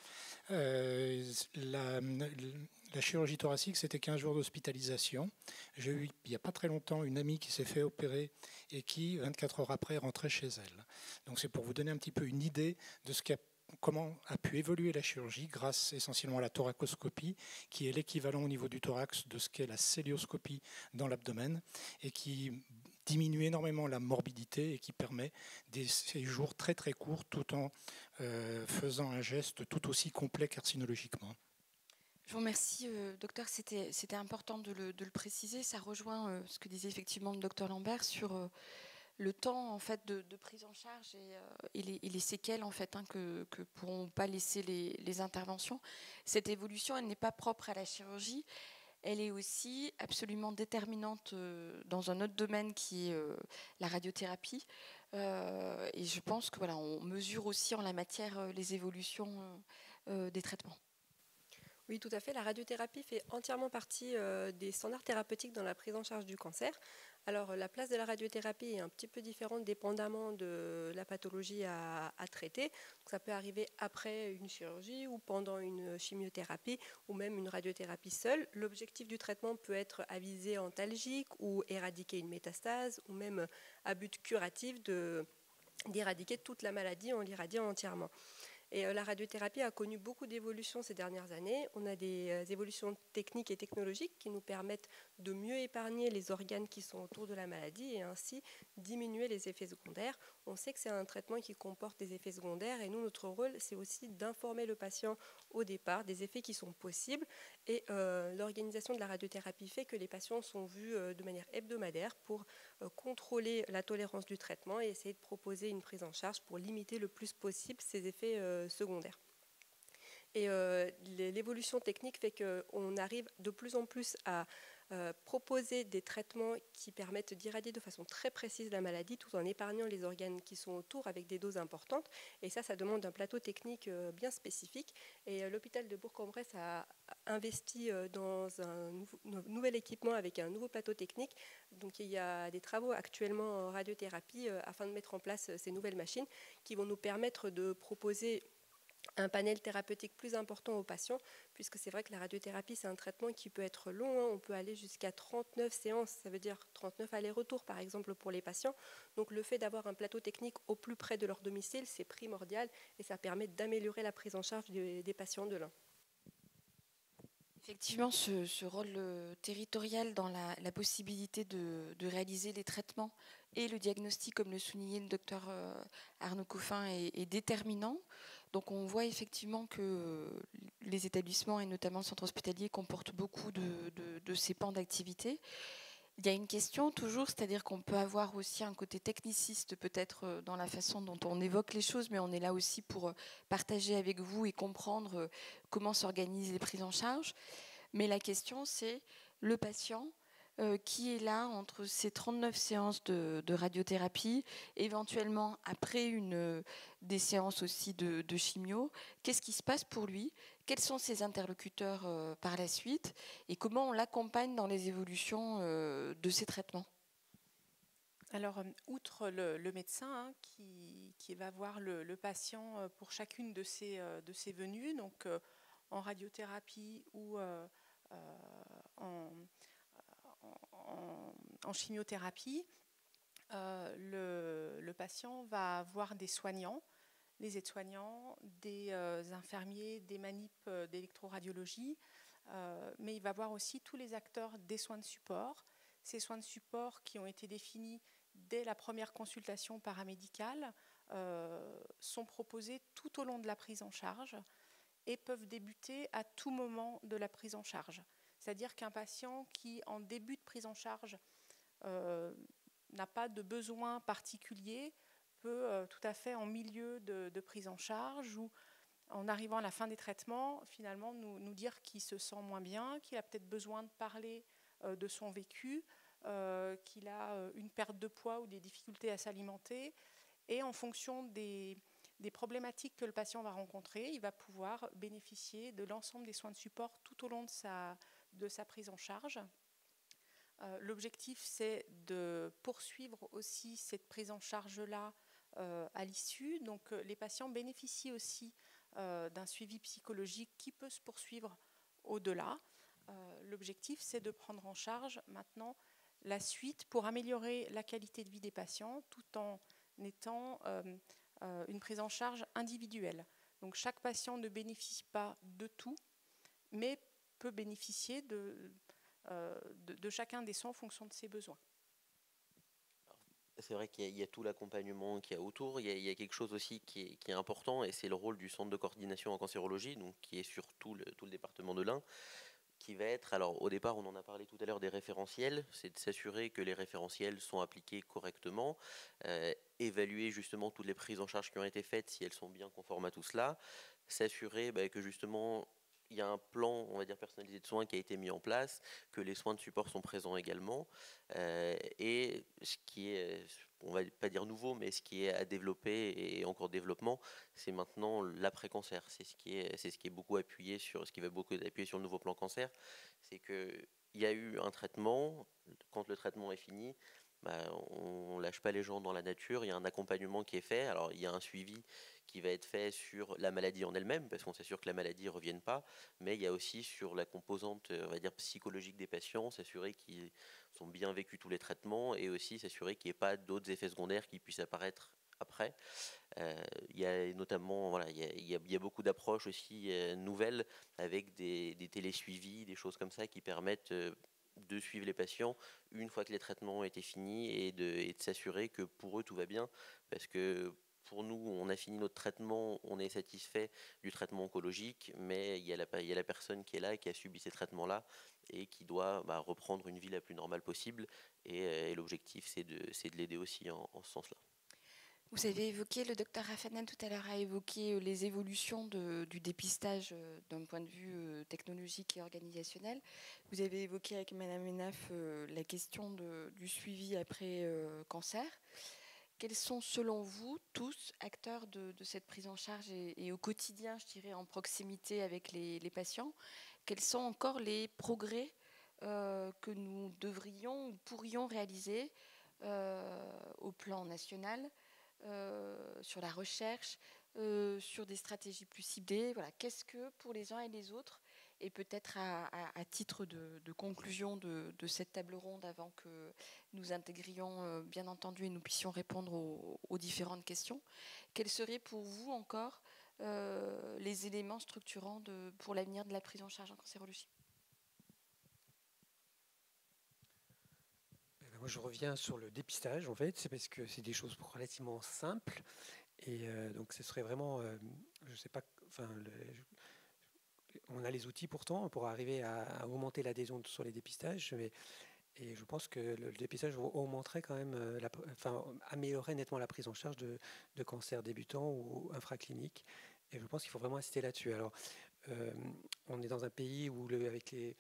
la chirurgie thoracique, c'était 15 jours d'hospitalisation. J'ai eu, il n'y a pas très longtemps, une amie qui s'est fait opérer et qui, 24 heures après, rentrait chez elle. Donc c'est pour vous donner un petit peu une idée de comment a pu évoluer la chirurgie grâce essentiellement à la thoracoscopie, qui est l'équivalent au niveau du thorax de ce qu'est la cœlioscopie dans l'abdomen et qui diminue énormément la morbidité et qui permet des séjours très très courts tout en faisant un geste tout aussi complet carcinologiquement. Je vous remercie, docteur. C'était important de le préciser. Ça rejoint ce que disait effectivement le docteur Lambert sur le temps en fait de prise en charge et les séquelles en fait que pourront pas laisser les interventions. Cette évolution, elle n'est pas propre à la chirurgie. Elle est aussi absolument déterminante dans un autre domaine qui est la radiothérapie. Et je pense que voilà, on mesure aussi en la matière les évolutions des traitements. Oui, tout à fait. La radiothérapie fait entièrement partie des standards thérapeutiques dans la prise en charge du cancer. Alors, la place de la radiothérapie est un petit peu différente dépendamment de la pathologie à traiter. Donc, ça peut arriver après une chirurgie ou pendant une chimiothérapie ou même une radiothérapie seule. L'objectif du traitement peut être à visée antalgique ou éradiquer une métastase ou même à but curatif d'éradiquer toute la maladie en l'irradiant entièrement. Et la radiothérapie a connu beaucoup d'évolutions ces dernières années. On a des évolutions techniques et technologiques qui nous permettent de mieux épargner les organes qui sont autour de la maladie et ainsi diminuer les effets secondaires. On sait que c'est un traitement qui comporte des effets secondaires et nous, notre rôle, c'est aussi d'informer le patient au départ des effets qui sont possibles. Et l'organisation de la radiothérapie fait que les patients sont vus de manière hebdomadaire pour contrôler la tolérance du traitement et essayer de proposer une prise en charge pour limiter le plus possible ces effets secondaires. Et l'évolution technique fait qu'on arrive de plus en plus à proposer des traitements qui permettent d'irradier de façon très précise la maladie tout en épargnant les organes qui sont autour avec des doses importantes. Et ça demande un plateau technique bien spécifique. Et l'hôpital de Bourg-en-Bresse a investi dans un nouvel équipement avec un nouveau plateau technique. Donc il y a des travaux actuellement en radiothérapie afin de mettre en place ces nouvelles machines qui vont nous permettre de proposer un panel thérapeutique plus important aux patients, puisque c'est vrai que la radiothérapie, c'est un traitement qui peut être long. On peut aller jusqu'à 39 séances, ça veut dire 39 allers-retours, par exemple, pour les patients. Donc le fait d'avoir un plateau technique au plus près de leur domicile, c'est primordial et ça permet d'améliorer la prise en charge des patients de l'un. Effectivement, ce rôle territorial dans la possibilité de réaliser les traitements et le diagnostic, comme le soulignait le docteur Arnaud Coffin, est déterminant. Donc on voit effectivement que les établissements, et notamment le centre hospitalier, comportent beaucoup de ces pans d'activité. Il y a une question toujours, c'est-à-dire qu'on peut avoir aussi un côté techniciste peut-être dans la façon dont on évoque les choses, mais on est là aussi pour partager avec vous et comprendre comment s'organisent les prises en charge. Mais la question, c'est le patient qui est là entre ces 39 séances de radiothérapie, éventuellement après des séances aussi de chimio. Qu'est-ce qui se passe pour lui? Quels sont ses interlocuteurs par la suite? Et comment on l'accompagne dans les évolutions de ces traitements? Alors, outre le médecin qui va voir le patient pour chacune de ses venues, donc en radiothérapie ou en chimiothérapie, le patient va voir des soignants, les aides-soignants, des infirmiers, des manips d'électroradiologie, mais il va voir aussi tous les acteurs des soins de support. Ces soins de support qui ont été définis dès la première consultation paramédicale sont proposés tout au long de la prise en charge et peuvent débuter à tout moment de la prise en charge. C'est-à-dire qu'un patient qui, en début de prise en charge, n'a pas de besoin particulier, peut tout à fait en milieu de prise en charge ou en arrivant à la fin des traitements, finalement nous dire qu'il se sent moins bien, qu'il a peut-être besoin de parler de son vécu, qu'il a une perte de poids ou des difficultés à s'alimenter. Et en fonction des problématiques que le patient va rencontrer, il va pouvoir bénéficier de l'ensemble des soins de support tout au long de sa prise en charge. L'objectif, c'est de poursuivre aussi cette prise en charge-là à l'issue. Donc, les patients bénéficient aussi d'un suivi psychologique qui peut se poursuivre au-delà. L'objectif, c'est de prendre en charge maintenant la suite pour améliorer la qualité de vie des patients tout en étant une prise en charge individuelle. Donc, chaque patient ne bénéficie pas de tout, mais peut bénéficier de chacun des soins en fonction de ses besoins. C'est vrai qu'il y a tout l'accompagnement qu'il y a autour. Il y a quelque chose aussi qui est important, et c'est le rôle du centre de coordination en cancérologie, donc qui est sur tout le département de l'Ain, qui va être, alors au départ on en a parlé tout à l'heure, des référentiels. C'est de s'assurer que les référentiels sont appliqués correctement, évaluer justement toutes les prises en charge qui ont été faites, si elles sont bien conformes à tout cela, s'assurer que justement il y a un plan, on va dire, personnalisé de soins qui a été mis en place, que les soins de support sont présents également, et ce qui est, on va pas dire nouveau, mais ce qui est à développer et en cours de développement, c'est maintenant l'après-cancer. C'est ce qui est beaucoup appuyé sur, ce qui va beaucoup appuyer sur le nouveau plan cancer, c'est que il y a eu un traitement. Quand le traitement est fini, on lâche pas les gens dans la nature. Il y a un accompagnement qui est fait. Alors il y a un suivi qui va être fait sur la maladie en elle-même, parce qu'on s'assure que la maladie ne revienne pas, mais il y a aussi sur la composante, on va dire, psychologique des patients, s'assurer qu'ils ont bien vécu tous les traitements, et aussi s'assurer qu'il n'y ait pas d'autres effets secondaires qui puissent apparaître après. Il y a notamment, voilà, il y a beaucoup d'approches aussi nouvelles, avec des télésuivis, des choses comme ça qui permettent de suivre les patients une fois que les traitements ont été finis, et de s'assurer que pour eux tout va bien, parce que pour nous, on a fini notre traitement, on est satisfait du traitement oncologique, mais il y a la personne qui est là, qui a subi ces traitements-là, et qui doit reprendre une vie la plus normale possible, et l'objectif, c'est de l'aider aussi en ce sens-là. Vous avez évoqué, le docteur Rafanel tout à l'heure a évoqué les évolutions du dépistage d'un point de vue technologique et organisationnel. Vous avez évoqué avec Madame Enaf la question du suivi après cancer. Quels sont, selon vous, tous acteurs de cette prise en charge et au quotidien, je dirais, en proximité avec les patients, quels sont encore les progrès que nous devrions ou pourrions réaliser au plan national, sur la recherche, sur des stratégies plus ciblées? Voilà. Qu'est-ce que, pour les uns et les autres, et peut-être à titre de conclusion de cette table ronde, avant que nous intégrions bien entendu et nous puissions répondre aux différentes questions, quels seraient pour vous encore les éléments structurants pour l'avenir de la prise en charge en cancérologie? Moi, je reviens sur le dépistage, en fait, c'est parce que c'est des choses relativement simples. Et donc, ce serait vraiment, je ne sais pas, enfin, on a les outils pourtant pour arriver à augmenter l'adhésion sur les dépistages. Et je pense que le dépistage augmenterait quand même, enfin, améliorerait nettement la prise en charge de cancers débutants ou infracliniques. Et je pense qu'il faut vraiment insister là-dessus. Alors, on est dans un pays où, avec les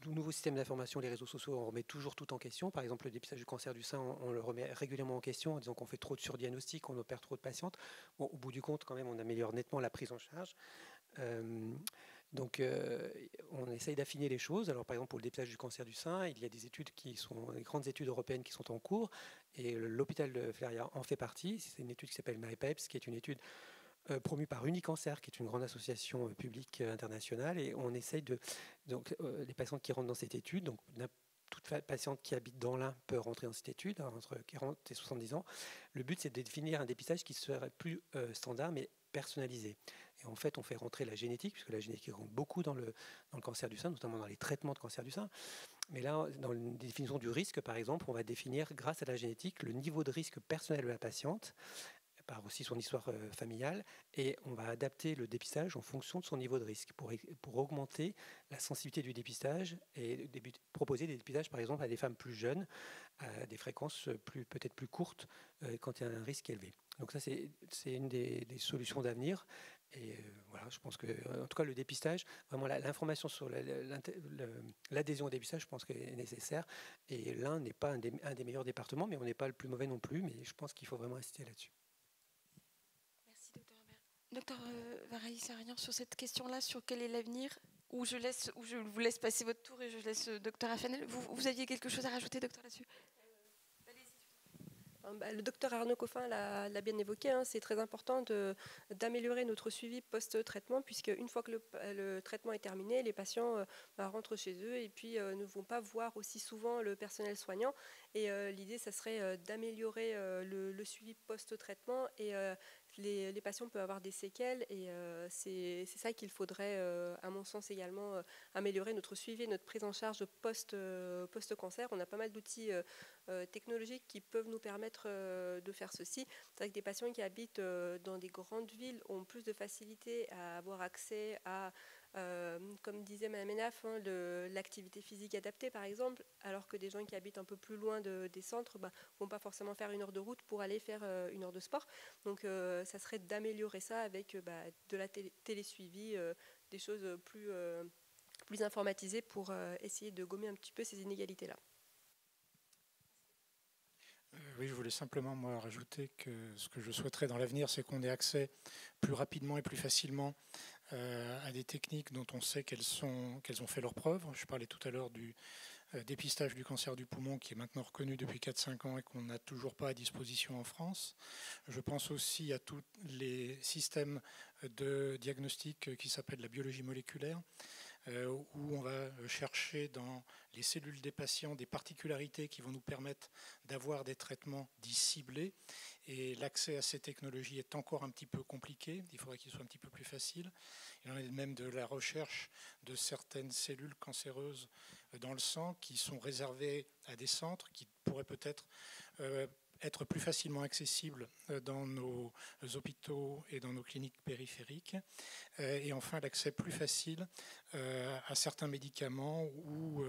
nouveaux systèmes d'information, les réseaux sociaux, on remet toujours tout en question. Par exemple, le dépistage du cancer du sein, on le remet régulièrement en question en disant qu'on fait trop de surdiagnostics, on opère trop de patientes. Bon, au bout du compte, quand même, on améliore nettement la prise en charge. Donc, on essaye d'affiner les choses. Alors, par exemple, pour le dépistage du cancer du sein, il y a des études des grandes études européennes qui sont en cours, et l'hôpital de Fleria en fait partie. C'est une étude qui s'appelle MyPEPS, qui est une étude promue par Unicancer, qui est une grande association publique internationale, et on essaye donc les patientes qui rentrent dans cette étude, donc toute patiente qui habite dans l'Ain peut rentrer dans cette étude, entre 40 et 70 ans. Le but, c'est de définir un dépistage qui serait plus standard, mais personnalisé. Et en fait, on fait rentrer la génétique, puisque la génétique rentre beaucoup dans le cancer du sein, notamment dans les traitements de cancer du sein. Mais là, dans la définition du risque, par exemple, on va définir, grâce à la génétique, le niveau de risque personnel de la patiente, par aussi son histoire familiale, et on va adapter le dépistage en fonction de son niveau de risque pour augmenter la sensibilité du dépistage et proposer des dépistages, par exemple, à des femmes plus jeunes, à des fréquences peut-être plus courtes quand il y a un risque élevé. Donc ça, c'est une des solutions d'avenir. Et voilà, je pense que, en tout cas, le dépistage, vraiment l'information sur l'adhésion au dépistage, je pense qu'elle est nécessaire. Et l'Ain n'est pas un des meilleurs départements, mais on n'est pas le plus mauvais non plus. Mais je pense qu'il faut vraiment insister là-dessus. Merci, docteur Albert. Docteur Varailly-Saragnan, sur cette question-là, sur quel est l'avenir, ou je vous laisse passer votre tour et je laisse docteur Affanel. Vous aviez quelque chose à rajouter, docteur, là-dessus? Le docteur Arnaud Coffin l'a bien évoqué, hein, c'est très important d'améliorer notre suivi post-traitement, puisque une fois que le traitement est terminé, les patients rentrent chez eux et puis ne vont pas voir aussi souvent le personnel soignant. Et l'idée, ça serait d'améliorer le suivi post-traitement, et les patients peuvent avoir des séquelles, et c'est ça qu'il faudrait, à mon sens également, améliorer notre suivi, notre prise en charge post-cancer. On a pas mal d'outils technologiques qui peuvent nous permettre de faire ceci. C'est vrai que des patients qui habitent dans des grandes villes ont plus de facilité à avoir accès à, comme disait Mme Enaf, hein, l'activité physique adaptée par exemple, alors que des gens qui habitent un peu plus loin des centres ne vont pas forcément faire 1 heure de route pour aller faire 1 heure de sport. Donc ça serait d'améliorer ça avec de la télésuivi, des choses plus informatisées pour essayer de gommer un petit peu ces inégalités-là. Oui, je voulais simplement moi rajouter que ce que je souhaiterais dans l'avenir, c'est qu'on ait accès plus rapidement et plus facilement à des techniques dont on sait qu'elles ont fait leurs preuves. Je parlais tout à l'heure du dépistage du cancer du poumon qui est maintenant reconnu depuis 4-5 ans et qu'on n'a toujours pas à disposition en France. Je pense aussi à tous les systèmes de diagnostic qui s'appellent la biologie moléculaire, où on va chercher dans les cellules des patients des particularités qui vont nous permettre d'avoir des traitements dits ciblés. Et l'accès à ces technologies est encore un petit peu compliqué. Il faudrait qu'il soit un petit peu plus facile. Il en est même de la recherche de certaines cellules cancéreuses dans le sang qui sont réservées à des centres qui pourraient peut-être être plus facilement accessibles dans nos hôpitaux et dans nos cliniques périphériques. Et enfin, l'accès plus facile à certains médicaments où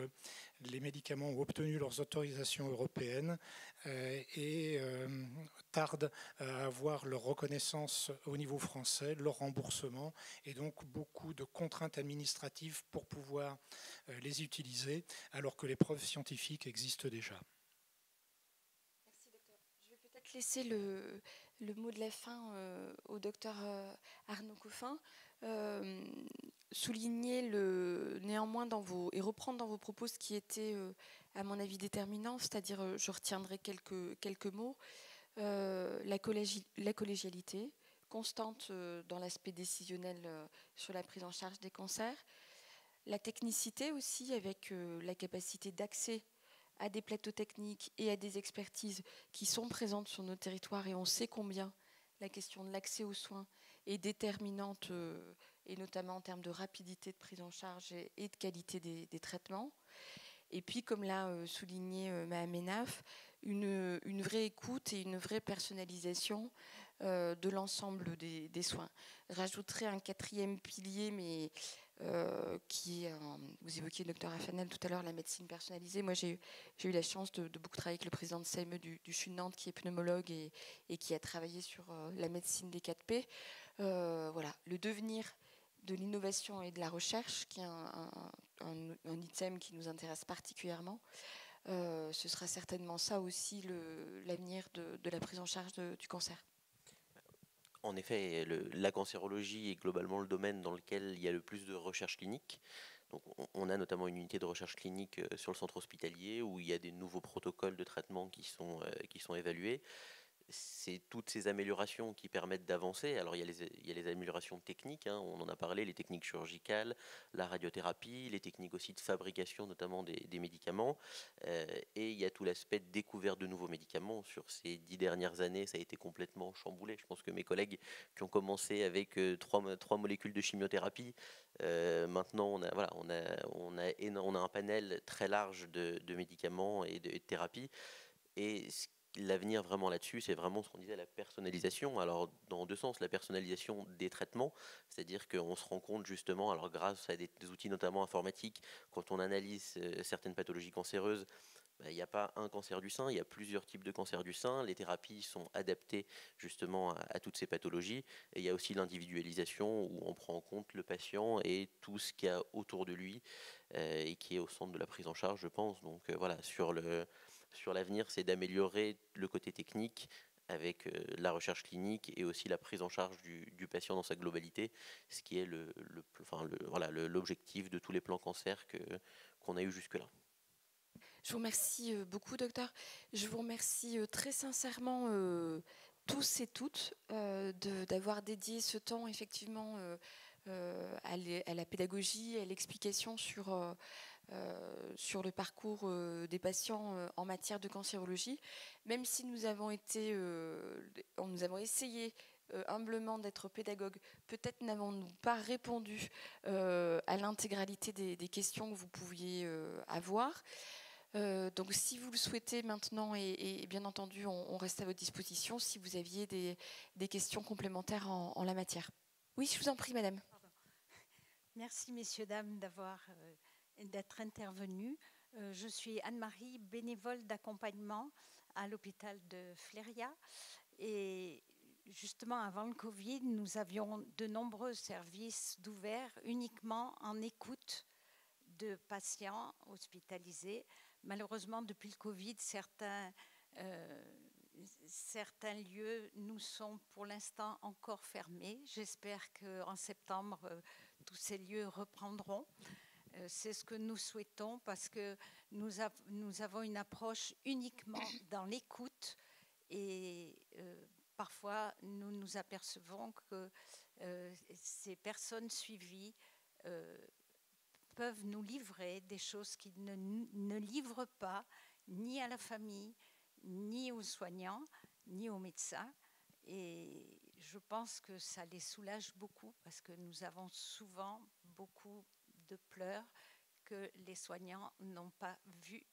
les médicaments ont obtenu leurs autorisations européennes et tardent à avoir leur reconnaissance au niveau français, leur remboursement, et donc beaucoup de contraintes administratives pour pouvoir les utiliser, alors que les preuves scientifiques existent déjà. Laisser le mot de la fin au docteur Arnaud Coffin, souligner néanmoins et reprendre dans vos propos ce qui était à mon avis déterminant, c'est-à-dire je retiendrai quelques mots, la collégialité constante dans l'aspect décisionnel sur la prise en charge des cancers, la technicité aussi avec la capacité d'accès à des plateaux techniques et à des expertises qui sont présentes sur nos territoires, et on sait combien la question de l'accès aux soins est déterminante, et notamment en termes de rapidité de prise en charge et de qualité des traitements. Et puis, comme l'a souligné Mme Enaf, une vraie écoute et une vraie personnalisation de l'ensemble des soins. J'ajouterai un quatrième pilier, mais qui est, vous évoquiez le docteur Afanel tout à l'heure, la médecine personnalisée. Moi, j'ai eu la chance de beaucoup travailler avec le président de CME du CHU de Nantes, qui est pneumologue et qui a travaillé sur la médecine des 4P. Voilà, le devenir de l'innovation et de la recherche, qui est un item qui nous intéresse particulièrement. Ce sera certainement ça aussi l'avenir de la prise en charge du cancer. En effet, la cancérologie est globalement le domaine dans lequel il y a le plus de recherche clinique. Donc, on a notamment une unité de recherche clinique sur le centre hospitalier où il y a des nouveaux protocoles de traitement qui sont évalués. C'est toutes ces améliorations qui permettent d'avancer. Alors il y a les améliorations techniques, hein, on en a parlé, les techniques chirurgicales, la radiothérapie, les techniques aussi de fabrication notamment des médicaments, et il y a tout l'aspect de découverte de nouveaux médicaments. Sur ces 10 dernières années, ça a été complètement chamboulé. Je pense que mes collègues qui ont commencé avec trois molécules de chimiothérapie, maintenant on a un panel très large de médicaments et de thérapies. Et l'avenir vraiment là-dessus, c'est vraiment ce qu'on disait, la personnalisation. Alors, dans deux sens, la personnalisation des traitements, c'est-à-dire qu'on se rend compte justement, alors grâce à des outils notamment informatiques, quand on analyse certaines pathologies cancéreuses, il n'y a pas un cancer du sein, il y a plusieurs types de cancers du sein. Les thérapies sont adaptées justement à toutes ces pathologies. Et il y a aussi l'individualisation où on prend en compte le patient et tout ce qu'il y a autour de lui et qui est au centre de la prise en charge, je pense. Donc voilà, sur l'avenir, c'est d'améliorer le côté technique avec la recherche clinique et aussi la prise en charge du patient dans sa globalité, ce qui est l'objectif de tous les plans cancer qu'on a eu jusque-là. Je vous remercie beaucoup, docteur. Je vous remercie très sincèrement tous et toutes d'avoir dédié ce temps effectivement à la pédagogie, à l'explication sur le parcours des patients en matière de cancérologie. Même si nous avons essayé humblement d'être pédagogue, peut-être n'avons-nous pas répondu à l'intégralité des questions que vous pouviez avoir. Donc si vous le souhaitez maintenant, et bien entendu on reste à votre disposition si vous aviez des questions complémentaires en la matière. Oui, je vous en prie, madame. Pardon. Merci messieurs, dames d'être intervenus. Je suis Anne-Marie, bénévole d'accompagnement à l'hôpital de Fléria. Et justement, avant le Covid, nous avions de nombreux services d'ouverts uniquement en écoute de patients hospitalisés. Malheureusement, depuis le Covid, certains lieux nous sont pour l'instant encore fermés. J'espère qu'en septembre, tous ces lieux reprendront. C'est ce que nous souhaitons parce que nous avons une approche uniquement dans l'écoute et parfois nous nous apercevons que ces personnes suivies peuvent nous livrer des choses qu'ils ne livrent pas ni à la famille, ni aux soignants, ni aux médecins. Et je pense que ça les soulage beaucoup parce que nous avons souvent beaucoup de pleurs que les soignants n'ont pas vus.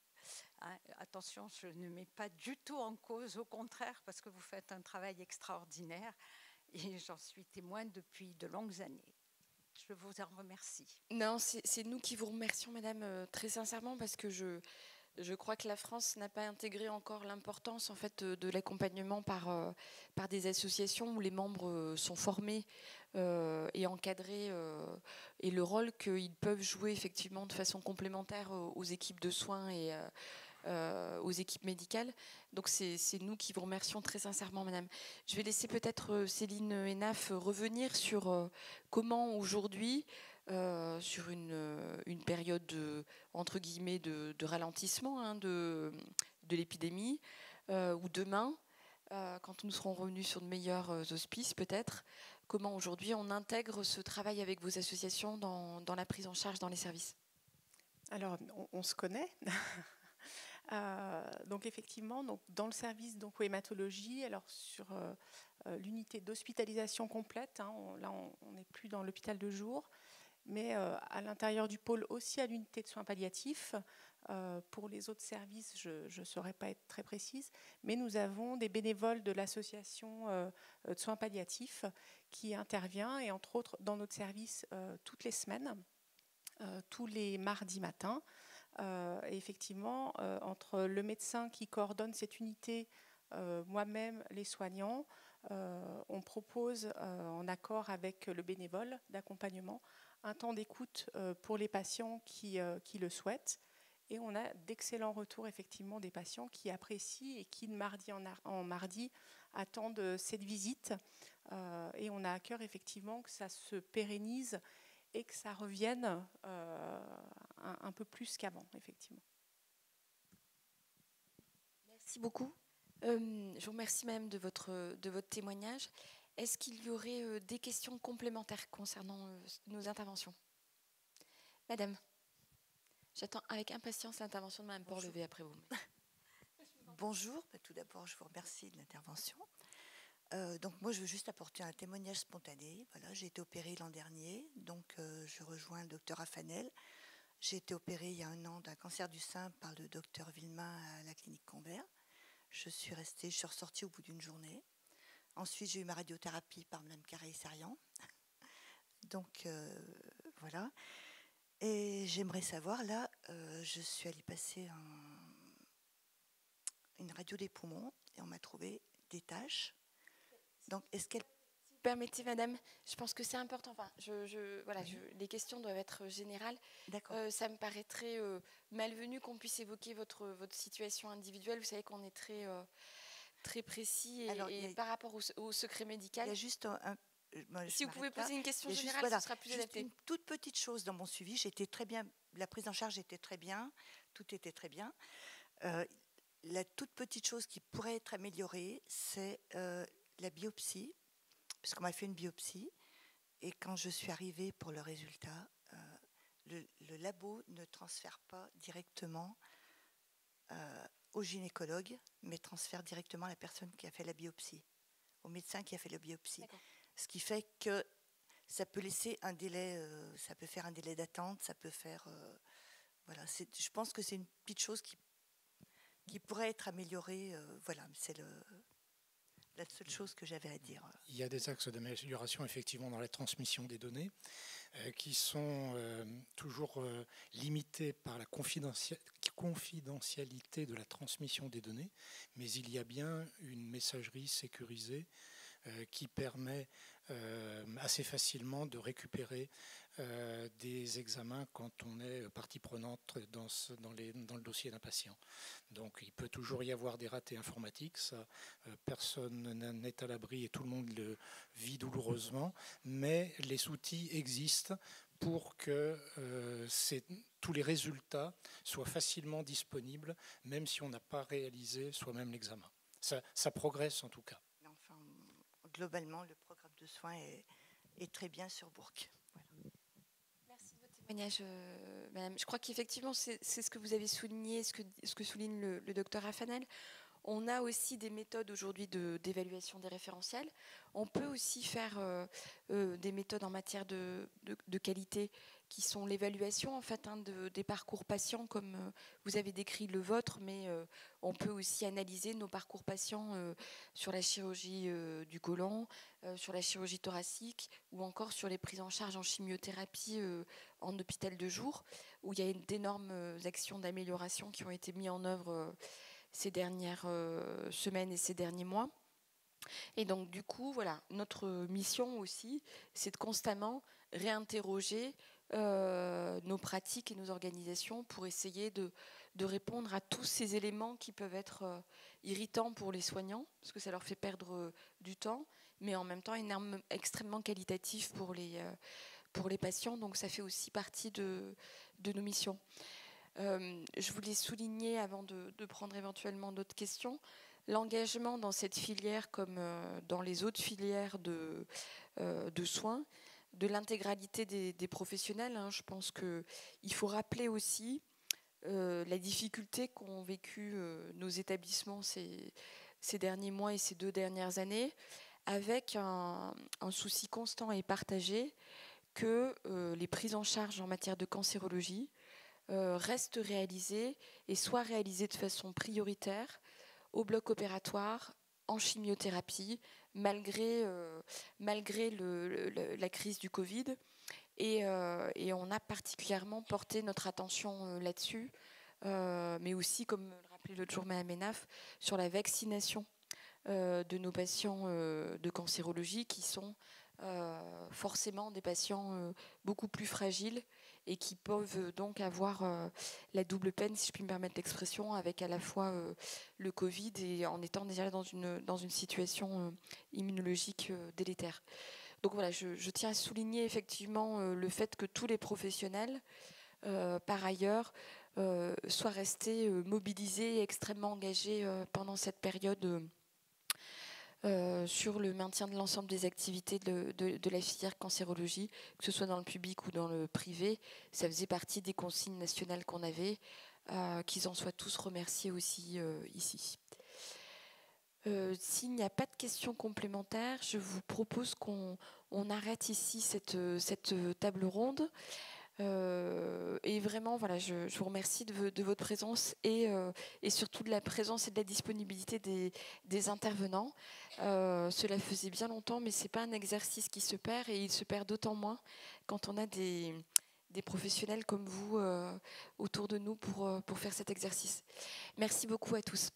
Attention, je ne mets pas du tout en cause, au contraire, parce que vous faites un travail extraordinaire et j'en suis témoin depuis de longues années. Je vous en remercie. Non, c'est nous qui vous remercions, madame, très sincèrement, parce que je crois que la France n'a pas intégré encore l'importance en fait de l'accompagnement par des associations où les membres sont formés et encadrés et le rôle qu'ils peuvent jouer effectivement de façon complémentaire aux équipes de soins et aux équipes médicales. Donc c'est nous qui vous remercions très sincèrement, madame. Je vais laisser peut-être Céline Enaf revenir sur comment aujourd'hui, sur une période entre guillemets de ralentissement de l'épidémie, ou demain, quand nous serons revenus sur de meilleurs auspices peut-être, comment aujourd'hui on intègre ce travail avec vos associations dans la prise en charge dans les services? Alors, on se connaît. Donc effectivement, dans le service hématologie, alors sur l'unité d'hospitalisation complète, là on n'est plus dans l'hôpital de jour, mais à l'intérieur du pôle aussi à l'unité de soins palliatifs, Pour les autres services, je ne saurais pas être très précise, mais nous avons des bénévoles de l'association de soins palliatifs qui intervient, et entre autres dans notre service toutes les semaines, tous les mardis matins. Et effectivement, entre le médecin qui coordonne cette unité, moi-même, les soignants, on propose, en accord avec le bénévole d'accompagnement, un temps d'écoute pour les patients qui le souhaitent. Et on a d'excellents retours effectivement des patients qui apprécient et qui de mardi en mardi attendent cette visite. Et on a à cœur effectivement que ça se pérennise et que ça revienne un peu plus qu'avant, effectivement. Merci beaucoup. Je vous remercie même de votre témoignage. Est-ce qu'il y aurait des questions complémentaires concernant nos interventions? Madame, j'attends avec impatience l'intervention de Madame Port-Levé après vous. Bonjour, tout d'abord je vous remercie de l'intervention. Donc moi je veux juste apporter un témoignage spontané. Voilà, j'ai été opérée l'an dernier, donc je rejoins le docteur Afanel. J'ai été opérée il y a 1 an d'un cancer du sein par le docteur Villemain à la clinique Convert. Je suis ressortie au bout d'une journée. Ensuite j'ai eu ma radiothérapie par Mme Carré-Sarian. Donc voilà. Et j'aimerais savoir, là, je suis allée passer une radio des poumons et on m'a trouvé des taches. Donc, est-ce qu'elle... Si vous permettez, madame, je pense que c'est important. Enfin, les questions doivent être générales. D'accord. Ça me paraît très malvenu qu'on puisse évoquer votre situation individuelle. Vous savez qu'on est très précis et par rapport au secret médical. Il y a juste si vous pouvez poser une question générale, ce sera plus adapté. Une toute petite chose dans mon suivi. J'étais très bien. La prise en charge était très bien. Tout était très bien. La toute petite chose qui pourrait être améliorée, c'est la biopsie, puisqu'on m'a fait une biopsie. Et quand je suis arrivée pour le résultat, le labo ne transfère pas directement au gynécologue, mais transfère directement à la personne qui a fait la biopsie, au médecin qui a fait la biopsie. D'accord. Ce qui fait que ça peut laisser un délai, ça peut faire un délai d'attente, ça peut faire... voilà, je pense que c'est une petite chose qui pourrait être améliorée. Voilà, c'est la seule chose que j'avais à dire. Il y a des axes d'amélioration effectivement dans la transmission des données qui sont toujours limités par la confidentialité de la transmission des données, mais il y a bien une messagerie sécurisée qui permet assez facilement de récupérer des examens quand on est partie prenante dans le dossier d'un patient. Donc il peut toujours y avoir des ratés informatiques, ça, personne n'est à l'abri et tout le monde le vit douloureusement, mais les outils existent pour que tous les résultats soient facilement disponibles, même si on n'a pas réalisé soi-même l'examen. Ça progresse en tout cas. Enfin, globalement, le programme de soins est très bien sur Bourg. Voilà. Merci de votre témoignage, madame. Je crois qu'effectivement, c'est ce que vous avez souligné, ce que souligne le docteur Afanel. On a aussi des méthodes aujourd'hui d'évaluation des référentiels. On peut aussi faire des méthodes en matière de qualité qui sont l'évaluation en fait, des parcours patients comme vous avez décrit le vôtre, mais on peut aussi analyser nos parcours patients sur la chirurgie du côlon, sur la chirurgie thoracique ou encore sur les prises en charge en chimiothérapie en hôpital de jour, où il y a d'énormes actions d'amélioration qui ont été mises en œuvre ces dernières semaines et ces derniers mois. Et donc du coup, voilà, notre mission aussi, c'est de constamment réinterroger nos pratiques et nos organisations pour essayer de répondre à tous ces éléments qui peuvent être irritants pour les soignants, parce que ça leur fait perdre du temps, mais en même temps extrêmement qualitatif pour les patients, donc ça fait aussi partie de nos missions. Je voulais souligner, avant de prendre éventuellement d'autres questions, l'engagement dans cette filière, comme dans les autres filières de soins, de l'intégralité des professionnels. Je pense qu'il faut rappeler aussi la difficulté qu'ont vécu nos établissements ces derniers mois et ces 2 dernières années, avec un souci constant et partagé que les prises en charge en matière de cancérologie restent réalisées et soient réalisées de façon prioritaire au bloc opératoire, en chimiothérapie, malgré la crise du Covid. Et on a particulièrement porté notre attention là-dessus, mais aussi, comme le rappelait l'autre jour Mme Ménaf, sur la vaccination de nos patients de cancérologie qui sont forcément des patients beaucoup plus fragiles et qui peuvent donc avoir la double peine, si je puis me permettre l'expression, avec à la fois le Covid et en étant déjà dans une situation immunologique délétère. Donc voilà, je tiens à souligner effectivement le fait que tous les professionnels, par ailleurs, soient restés mobilisés et extrêmement engagés pendant cette période sur le maintien de l'ensemble des activités de la filière cancérologie, que ce soit dans le public ou dans le privé. Ça faisait partie des consignes nationales qu'on avait, qu'ils en soient tous remerciés aussi ici. S'il n'y a pas de questions complémentaires, je vous propose qu'on arrête ici cette table ronde. Et vraiment, voilà, je vous remercie de votre présence et surtout de la présence et de la disponibilité des intervenants. Cela faisait bien longtemps, mais ce n'est pas un exercice qui se perd, et il se perd d'autant moins quand on a des professionnels comme vous autour de nous pour faire cet exercice. Merci beaucoup à tous.